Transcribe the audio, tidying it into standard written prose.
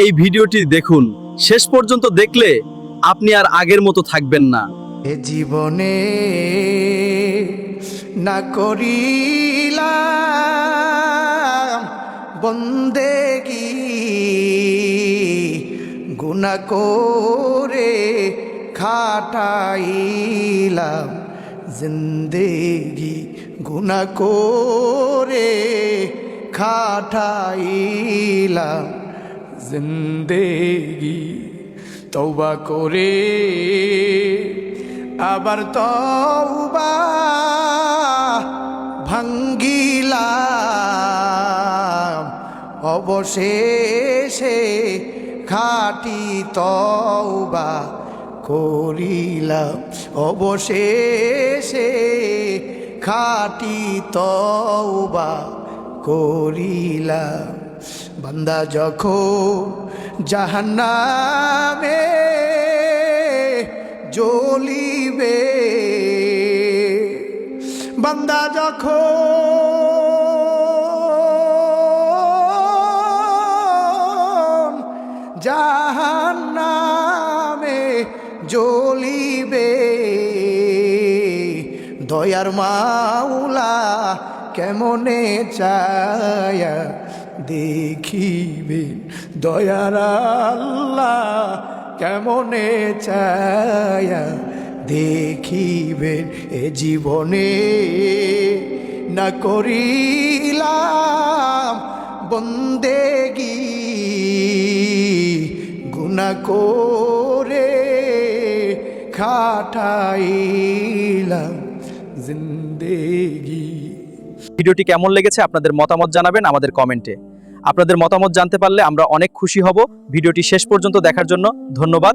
এই ভিডিওটি দেখুন, শেষ পর্যন্ত দেখলে আপনি আর আগের মতো থাকবেন না। এ জীবনে না করিলাম বন্দেগি, গুনাহ করে খাটাইলাম জিন্দেগি, গুনাহ করে খাটাইলাম জিন্দেগি। তওবা করে আবার তওবা ভাঙ্গিলাম, অবশেষে খাঁটি তওবা করিলাম, অবশেষে খাঁটি তওবা করিলাম। বান্দা যখন জাহান্নামে জ্বলিবে, বান্দা যখন জাহান্নামে জ্বলিবে, দয়ার মাওলা কেমনে চায়া দেখিবে, দয়ার আল্লাহ কেমনে চায়া দেখিবেন। এ জীবনে না করিলাম বন্দেগি, গুনাহ করে খাটাইলাম জিন্দেগি। ভিডিওটি কেমন লেগেছে আপনাদের মতামত জানাবেন আমাদের কমেন্টে। আপনাদের মতামত জানতে পারলে আমরা অনেক খুশি হব। ভিডিওটি শেষ পর্যন্ত দেখার জন্য ধন্যবাদ।